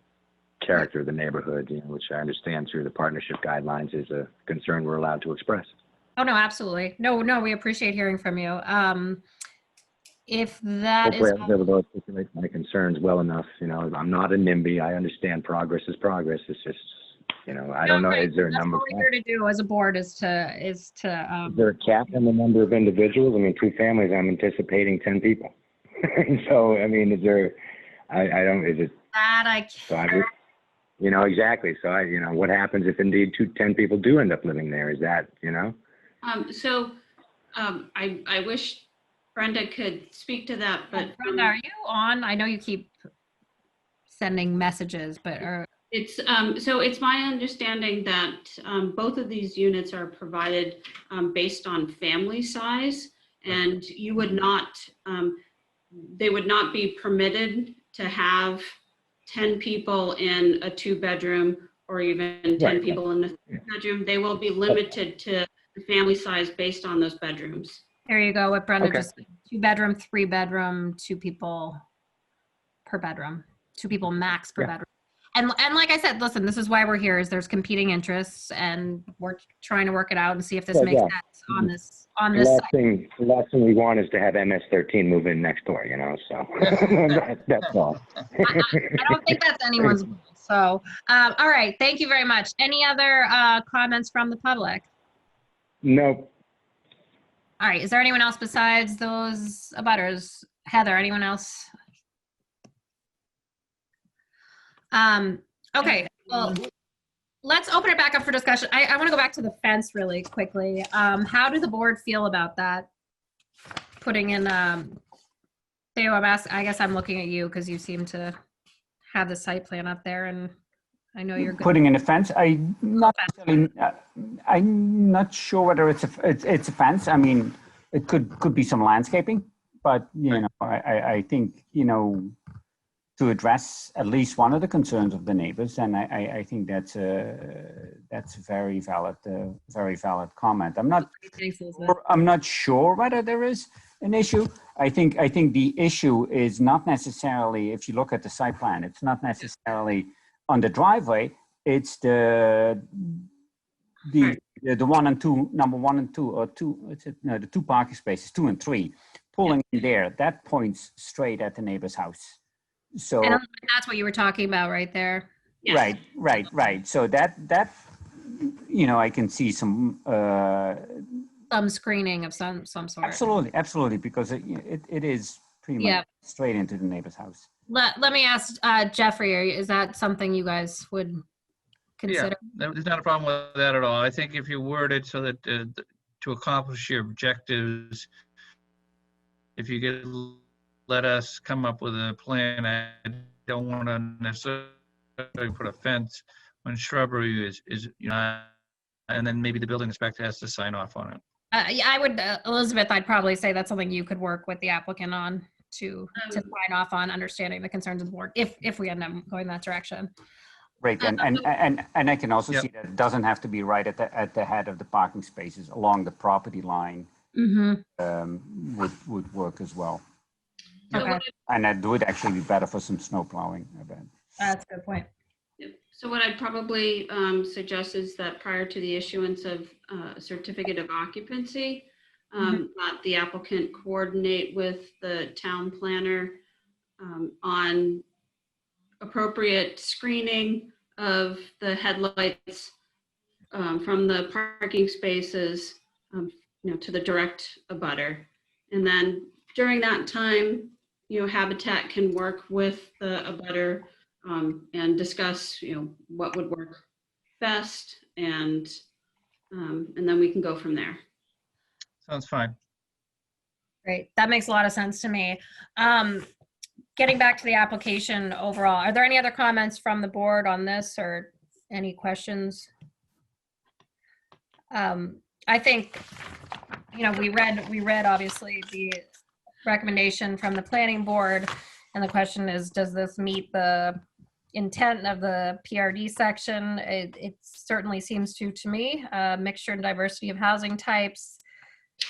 character of the neighborhood, which I understand through the partnership guidelines is a concern we're allowed to express. Oh, no, absolutely. No, we appreciate hearing from you. If that Hopefully is, I was able to articulate my concerns well enough. I'm not a NIMBY. I understand progress is progress. It's just, I don't know. right. Is there a That's number? what we're here to do as a board is to Is there a cap on the number of individuals? I mean, 2 families, I'm anticipating 10 people. So, I mean, is there, I don't, is it? that I So can't. exactly. So what happens if indeed 10 people do end up living there? Is that, I wish Brenda could speak to that, but Brenda, are you on? I know you keep sending messages, but it's so it's my understanding that both of these units are provided based on family size, and you would not, they would not be permitted to have 10 people in a 2-bedroom or even 10 Right. people in a 3-bedroom. They will be limited to the family size based on those bedrooms. there you go. What Brenda Okay. just said. 2-bedroom, 3-bedroom, 2 people per bedroom, 2 people max per Yeah. bedroom. And like I said, listen, this is why we're here. Is there's competing interests, and we're trying to work it out and see if this Yeah, makes yeah. sense on this the side. last thing we want is to have MS-13 move in next door, so that's all. I don't think that's anyone's goal. So, all right. Thank you very much. Any other comments from the public? Nope. All right. Is there anyone else besides those abutters? Heather, anyone else? Okay. Well, let's open it back up for discussion. I want to go back to the fence really quickly. How does the board feel about that? Putting in, Theo, I guess I'm looking at you because you seem to have the site plan up there, and I know you're good. Putting in a fence, I'm not sure whether it's a fence. I mean, it could be some landscaping, but I think to address at least one of the concerns of the neighbors, and I think that's a very valid comment. I'm not sure whether there is an issue. I think the issue is not necessarily, if you look at the site plan, it's not necessarily on the driveway. It's the 1 and 2, number 1 and 2, or 2. The 2 parking spaces, 2 and 3, pulling in there. That points straight at the neighbor's house. So And that's what you were talking about right there. Yes. Right. So that I can see some Screening of some sort. absolutely, because it is pretty much straight into the neighbor's house. Let me ask Jeffrey, is that something you guys would consider? Yeah, there's not a problem with that at all. I think if you word it so that to accomplish your objectives, if you could let us come up with a plan. I don't want to necessarily put a fence when shrubbery is and then maybe the building inspector has to sign off on it. Yeah, I would, Elizabeth, I'd probably say that's something you could work with the applicant on to sign off on understanding the concerns of the board if we end up going that direction. Great, and I can also see that it doesn't have to be right at the head of the parking spaces. Along the property line would work as well. Okay. And that would actually be better for some snow plowing, I bet. That's a good point. So what I'd probably suggest is that prior to the issuance of a certificate of occupancy, that the applicant coordinate with the town planner on appropriate screening of the headlights from the parking spaces, to the direct abutter. And then during that time, Habitat can work with the abutter and discuss, what would work best, and then we can go from there. Sounds fine. Great. That makes a lot of sense to me. Getting back to the application overall, are there any other comments from the board on this or any questions? I think, we read obviously the recommendation from the planning board, and the question is, does this meet the intent of the PRD section? It certainly seems to me. Mixture and diversity of housing types,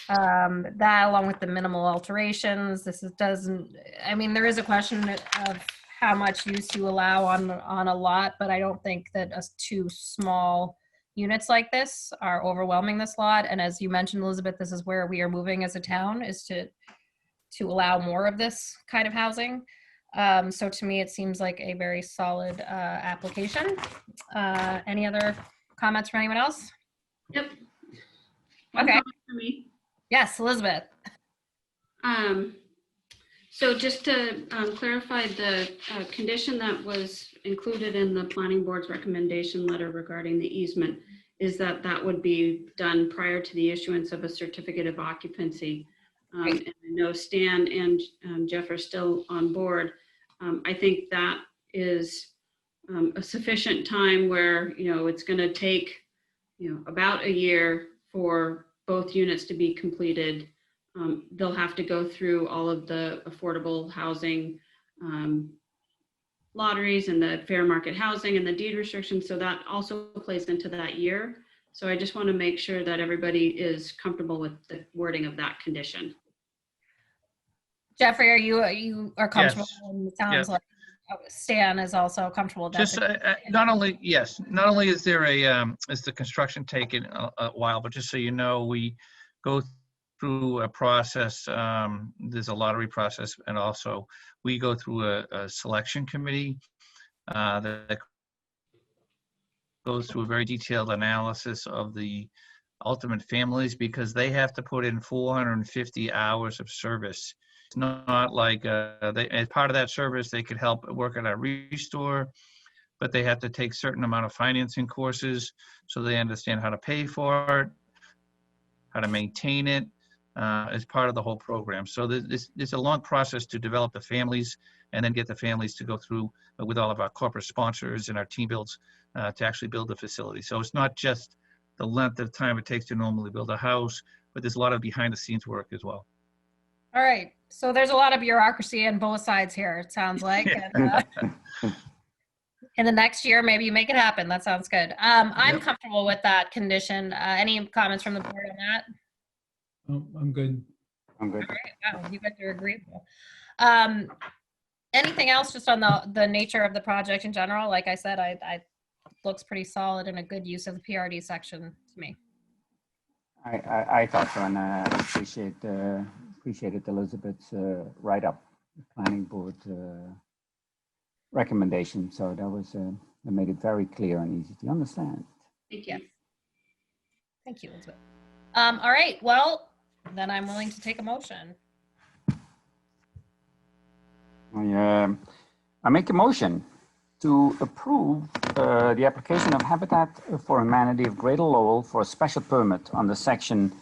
that along with the minimal alterations. There is a question of how much use you allow on a lot, but I don't think that two small units like this are overwhelming this lot. And as you mentioned, Elizabeth, this is where we are moving as a town, is to allow more of this kind of housing. So to me, it seems like a very solid application. Any other comments from anyone else? Yep. Okay. Comment for me. Yes, Elizabeth. So just to clarify, the condition that was included in the planning board's recommendation letter regarding the easement is that would be done prior to the issuance of a certificate of occupancy. And I know Stan and Jeff are still on board. I think that is a sufficient time where, it's going to take, about a year for both units to be completed. They'll have to go through all of the affordable housing lotteries and the fair market housing and the deed restrictions. So that also plays into that year. So I just want to make sure that everybody is comfortable with the wording of that condition. Jeffrey, you are comfortable? Yes. And it sounds like Stan is also comfortable with that. Just not only is there is the construction taking a while, but just so you know, we go through a process. There's a lottery process, and also we go through a selection committee that goes through a very detailed analysis of the ultimate families, because they have to put in 450 hours of service. It's not like as part of that service, they could help work at a restore, but they have to take a certain amount of financing courses so they understand how to pay for it, how to maintain it as part of the whole program. So there's a long process to develop the families and then get the families to go through with all of our corporate sponsors and our team builds to actually build the facility. So it's not just the length of time it takes to normally build a house, but there's a lot of behind the scenes work as well. All right. So there's a lot of bureaucracy on both sides here, it sounds like. And, in the next year, maybe you make it happen. That sounds good. I'm comfortable with that condition. Any comments from the board on that? Oh, I'm good. I'm good. All right. Wow, you guys are agreeable. Anything else just on the nature of the project in general? Like I said, I looks pretty solid and a good use of the PRD section to me. I thought so, and I appreciated Elizabeth's write-up, planning board recommendation. So that made it very clear and easy to understand. Thank you. Thank you, Elizabeth. All right, well, then I'm willing to take a motion. I make a motion to approve the application of Habitat for Humanity of Greater Lowell for a special permit under section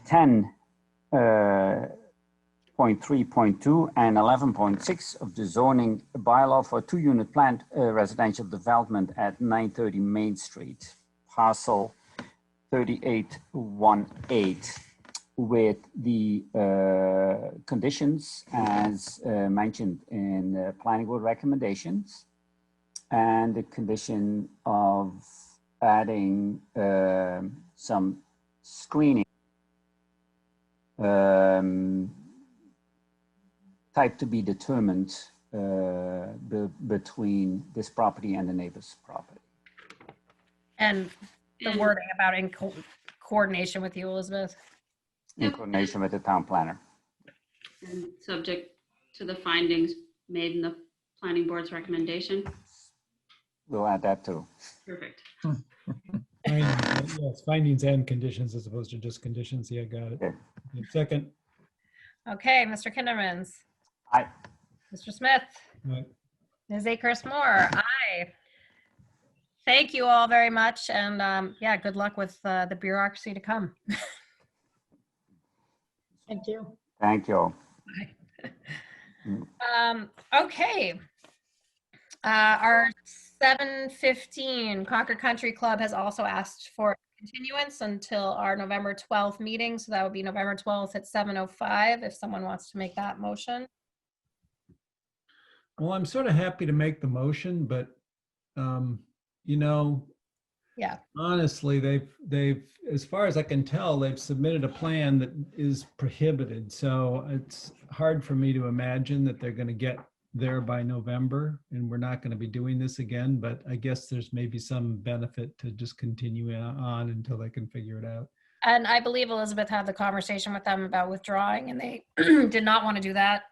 10.3.2 and 11.6 of the zoning bylaw for a 2-unit planned residential development at 930 Main Street, parcel 3818. with the conditions as mentioned in the planning board recommendations, and the condition of adding some screening type to be determined between this property and the neighbor's property. And the wording about in coordination with you, Elizabeth. In coordination with the town planner. And subject to the findings made in the planning board's recommendation. We'll add that too. Perfect. Yes, findings and conditions as opposed to just conditions. Yeah, got it. Okay. Second. Okay, Mr. Kindermans. Aye. Mr. Smith. Aye. Ms. Akers-Moore. Aye. Thank you all very much, and yeah, good luck with the bureaucracy to come. Thank you. Thank you. Okay. Our 7:15 Concord Country Club has also asked for continuance until our November 12th meeting. So that would be November 12th at 7:05 if someone wants to make that motion. Well, I'm sort of happy to make the motion, but you know, Yeah. honestly, they've, as far as I can tell, they've submitted a plan that is prohibited. So it's hard for me to imagine that they're going to get there by November, and we're not going to be doing this again. But I guess there's maybe some benefit to just continue on until they can figure it out. And I believe Elizabeth had the conversation with them about withdrawing, and they did not want to do that.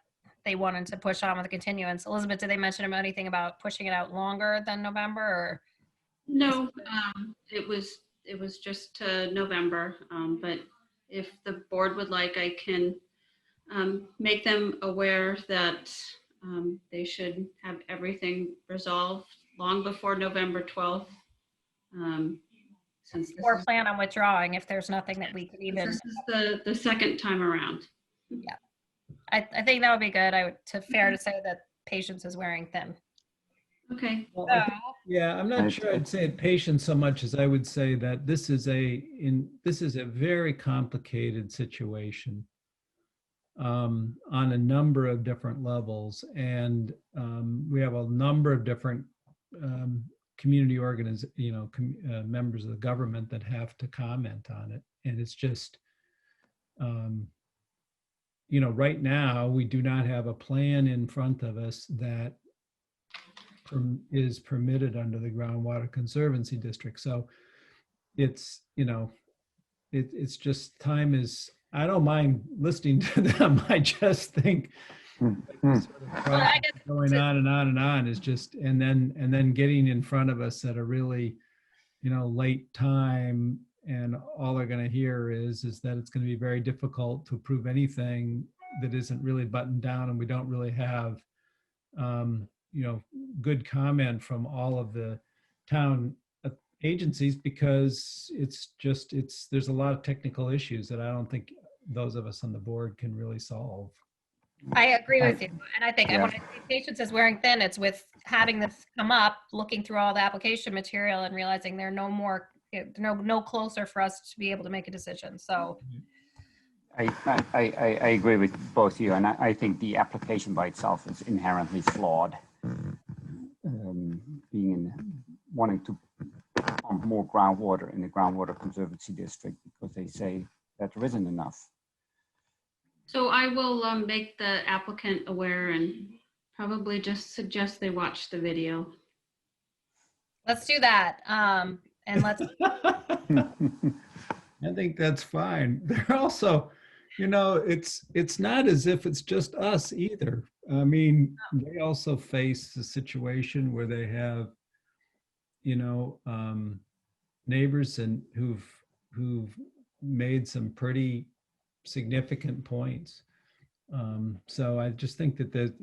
They wanted to push on with the continuance. Elizabeth, did they mention anything about pushing it out longer than November? Or? No, it was just November, but if the board would like, I can make them aware that they should have everything resolved long before November 12th. Since or plan on withdrawing if there's nothing that we could even. This is the second time around. Yeah, I think that would be good. Fair to say that patience is wearing thin. Okay. Well, I think, yeah, I'm not sure I'd say patience so much as I would say that this is a very complicated situation on a number of different levels, and we have a number of different community members of the government that have to comment on it, and it's just right now we do not have a plan in front of us that is permitted under the Groundwater Conservancy District. So it's it's just time is, I don't mind listening to them. I just think sort of going on and on and on is just, and then getting in front of us at a really late time, and all they're going to hear is that it's going to be very difficult to approve anything that isn't really buttoned down, and we don't really have good comment from all of the town agencies, because there's a lot of technical issues that I don't think those of us on the board can really solve. I agree with you. And I think when I say patience is wearing thin, it's with having this come up, looking through all the application material and realizing they're no closer for us to be able to make a decision. So I agree with both you, and I think the application by itself is inherently flawed. Wanting to pump more groundwater in the Groundwater Conservancy District because they say that there isn't enough. So I will make the applicant aware and probably just suggest they watch the video. let's do that. And let's. I think that's fine. They're also, it's not as if it's just us either. I mean, they also face a situation where they have, neighbors and who've made some pretty significant points. So I just think that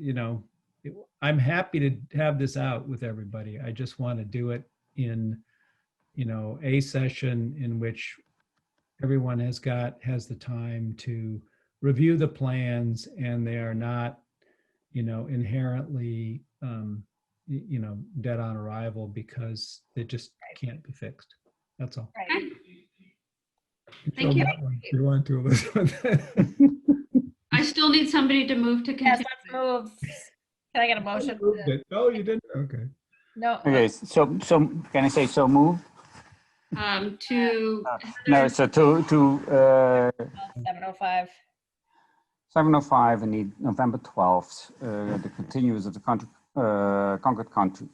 I'm happy to have this out with everybody. I just want to do it in, a session in which everyone has the time to review the plans, and they are not, inherently, dead on arrival because they just can't be fixed. That's all. Right. Thank Fill you. that one if you want to, Elizabeth. I still need somebody to move to Yes, continue. let's move. Can I get a motion? Moved it. Oh, you didn't? Okay. No. Okay, so can I say so move? To No, so to 7:05. 7:05 and the November 12th, the continuance of the Concord Country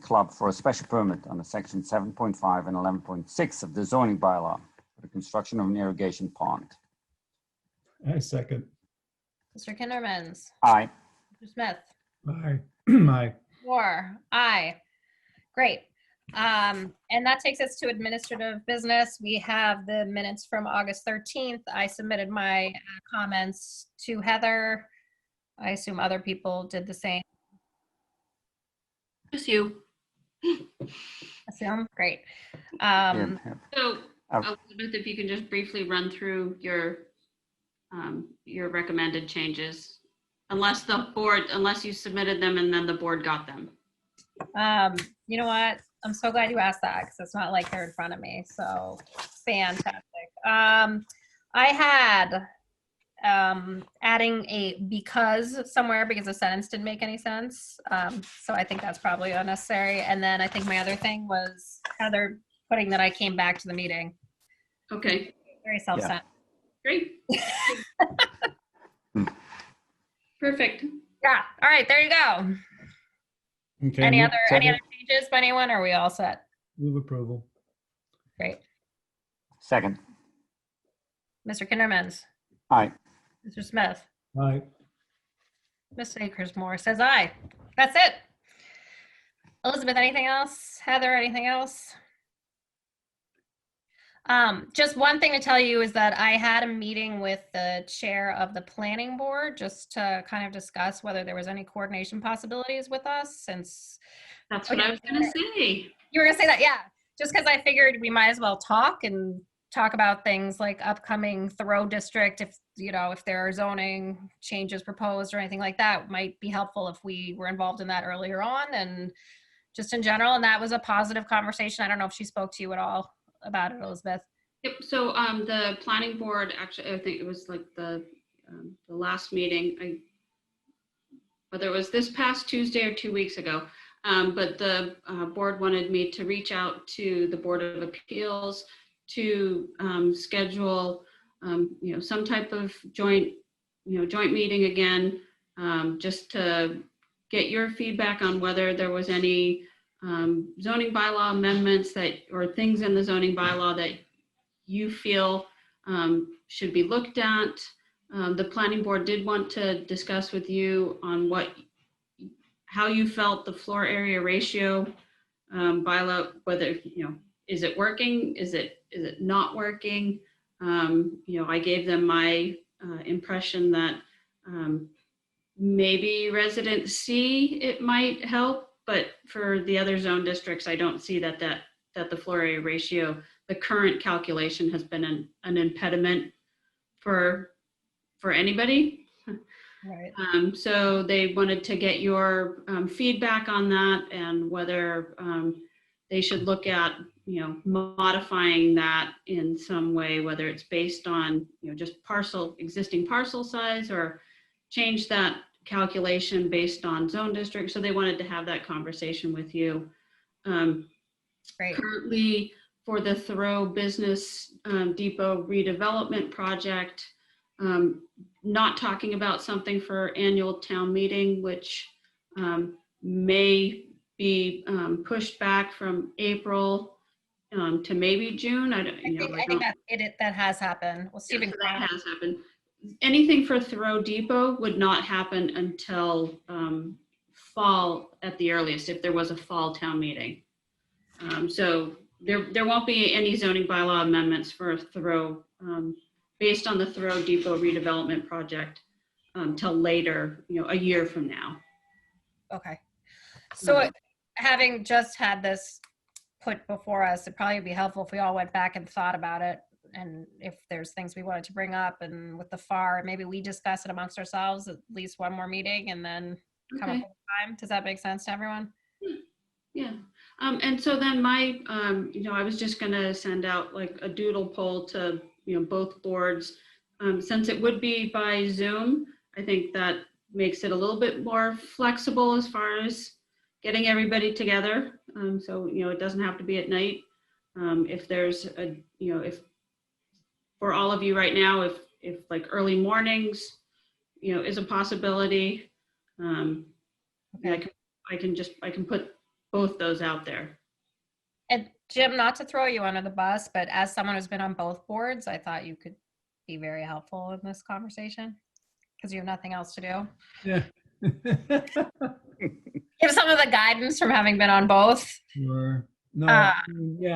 Club for a special permit under section 7.5 and 11.6 of the zoning bylaw for the construction of an irrigation pond. I second. Mr. Kindermans, Aye. Mr. Smith, Aye. Aye. Moore, aye. Great. And that takes us to administrative business. We have the minutes from August 13th. I submitted my comments to Heather. I assume other people did the same. just you. Assume, great. Yeah, yeah. So Elizabeth, if you can just briefly run through your recommended changes, unless you submitted them and then the board got them. You know what? I'm so glad you asked that because it's not like they're in front of me. So fantastic. I had adding a because somewhere because the sentence didn't make any sense. So I think that's probably unnecessary. And then I think my other thing was Heather putting that I came back to the meeting. Okay, Very self-centered. great. Perfect. Yeah. All right. There you go. Okay. Any move- other changes by anyone? Or are we all set? Move approval. Great. Second. Mr. Kindermans, Aye. Mr. Smith, Aye. Ms. Akers-Moore says aye. That's it. Elizabeth, anything else? Heather, anything else? Just one thing to tell you is that I had a meeting with the chair of the planning board just to kind of discuss whether there was any coordination possibilities with us since. That's what I was going to say. You were gonna say that, yeah. Just because I figured we might as well talk about things like upcoming Thoreau district, if there are zoning changes proposed or anything like that, might be helpful if we were involved in that earlier on and just in general. And that was a positive conversation. I don't know if she spoke to you at all about it, Elizabeth. Yep. So the planning board, actually, I think it was like the last meeting, whether it was this past Tuesday or 2 weeks ago, but the board wanted me to reach out to the Board of Appeals to schedule, some type of joint meeting again, just to get your feedback on whether there was any zoning bylaw amendments or things in the zoning bylaw that you feel should be looked at. The planning board did want to discuss with you on how you felt the floor area ratio bylaw, whether, is it working? Is it not working? I gave them my impression that maybe resident C, it might help, but for the other zone districts, I don't see that the floor area ratio, the current calculation has been an impediment for anybody. Right. So they wanted to get your feedback on that and whether they should look at, modifying that in some way, whether it's based on, just existing parcel size or change that calculation based on zone district. So they wanted to have that conversation with you. Great. Currently for the Thoreau Business Depot redevelopment project, not talking about something for annual town meeting, which may be pushed back from April to maybe June. I think that has happened. Well, Stephen, so that has happened. Anything for Thoreau Depot would not happen until fall at the earliest, if there was a fall town meeting. So there won't be any zoning bylaw amendments for Thoreau based on the Thoreau Depot redevelopment project till later, a year from now. Okay. So having just had this put before us, it'd probably be helpful if we all went back and thought about it. And if there's things we wanted to bring up and with the FAR, maybe we discuss it amongst ourselves at least one more meeting and then come up with time. Does that make sense to everyone? Yeah. And so then my, I was just gonna send out like a doodle poll to, both boards. Since it would be by Zoom, I think that makes it a little bit more flexible as far as getting everybody together. So, it doesn't have to be at night. If there's if for all of you right now, if like early mornings, is a possibility, Okay. I can put both those out there. And Jim, not to throw you under the bus, but as someone who's been on both boards, I thought you could be very helpful in this conversation because you have nothing else to do. Yeah. Give some of the guidance from having been on both. Sure. No,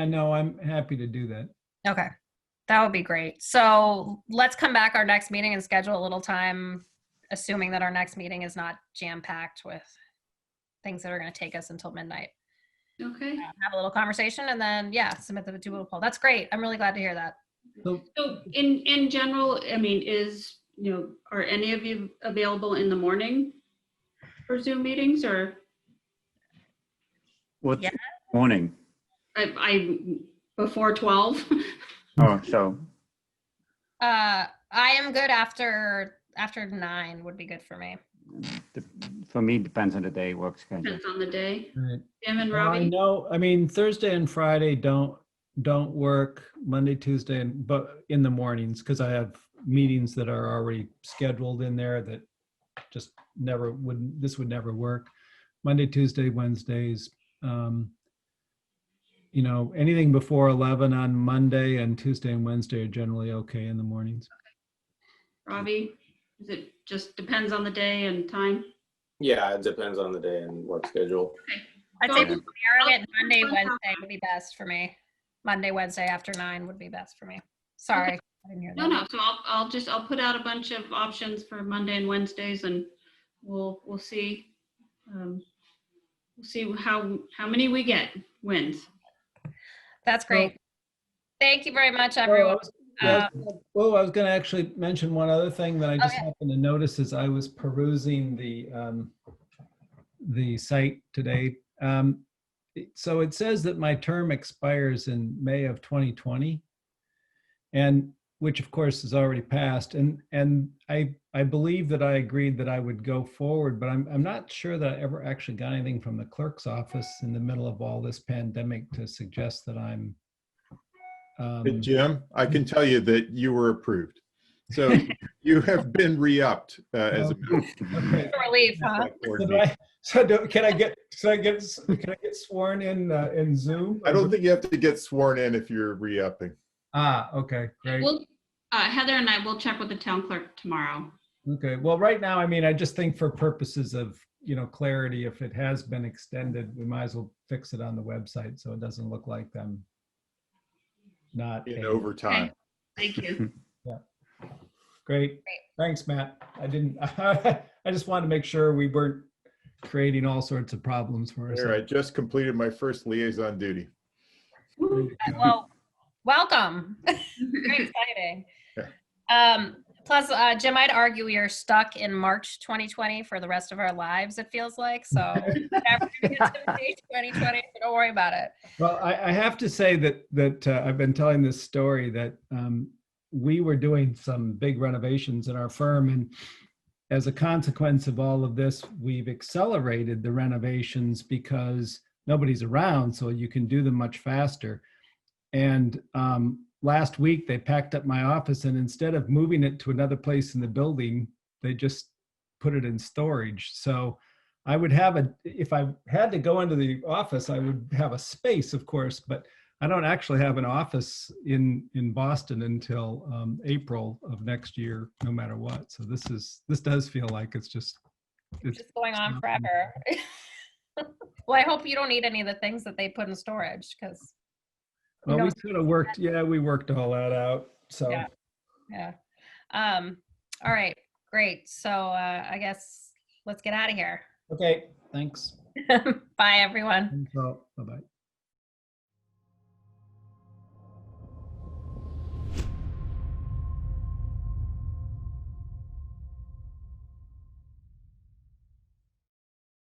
no, I'm happy to do that. Okay, that would be great. So let's come back our next meeting and schedule a little time, assuming that our next meeting is not jam-packed with things that are going to take us until midnight. Okay. Have a little conversation and then, submit the doodle poll. That's great. I'm really glad to hear that. So in general, I mean, are any of you available in the morning for Zoom meetings or? What Yeah. morning? I before 12. Oh, so I am good after 9 would be good for me. for me, depends on the day, work schedule. Depends on the day. Right. Jim and Well, Robbie? I mean, Thursday and Friday don't work. Monday, Tuesday, but in the mornings, because I have meetings that are already scheduled in there that just this would never work. Monday, Tuesday, Wednesdays, anything before 11 on Monday and Tuesday and Wednesday are generally okay in the mornings. Robbie, is it just depends on the day and time? Yeah, it depends on the day and work schedule. I'd So say I'll just- narrowing it Monday, I'll- Wednesday would be best for me. Monday, Wednesday after 9 would be best for me. Sorry, I didn't hear that. No. So I'll put out a bunch of options for Monday and Wednesdays, and we'll see. We'll see how many we get wins. That's great. Thank you very much, everyone. I was going to actually mention one other thing that I just yeah. happened to notice as I was perusing the site today. So it says that my term expires in May of 2020, and which of course has already passed. And I believe that I agreed that I would go forward, but I'm not sure that I ever actually got anything from the clerk's office in the middle of all this pandemic to suggest that I'm. Hey, Jim, I can tell you that you were approved. So you have been re-upped as a member. Okay. Relief, huh? Can I get sworn in Zoom? I don't think you have to get sworn in if you're re-upping. Okay, great. We'll, Heather and I will check with the town clerk tomorrow. Okay, well, right now, I mean, I just think for purposes of, clarity, if it has been extended, we might as well fix it on the website so it doesn't look like them not in overtime. Okay. Thank you. Yeah. Great. Thanks, Matt. I just wanted to make sure we weren't creating all sorts of problems for us. Here, I just completed my first liaison duty. Well, welcome. Very exciting. Plus, Jim, I'd argue we are stuck in March 2020 for the rest of our lives, it feels like. So never gonna get to May 2020, so don't worry about it. Well, I have to say that I've been telling this story that we were doing some big renovations in our firm, and as a consequence of all of this, we've accelerated the renovations because nobody's around, so you can do them much faster. And last week, they packed up my office, and instead of moving it to another place in the building, they just put it in storage. So I would have if I had to go into the office, I would have a space, of course, but I don't actually have an office in Boston until April of next year, no matter what. So this does feel like it's just going on forever. Well, I hope you don't need any of the things that they put in storage because. Well, we sort of worked. Yeah, we worked all that out. So. Yeah. All right. Great. So I guess let's get out of here. Okay. Thanks. Bye, everyone. Bye-bye.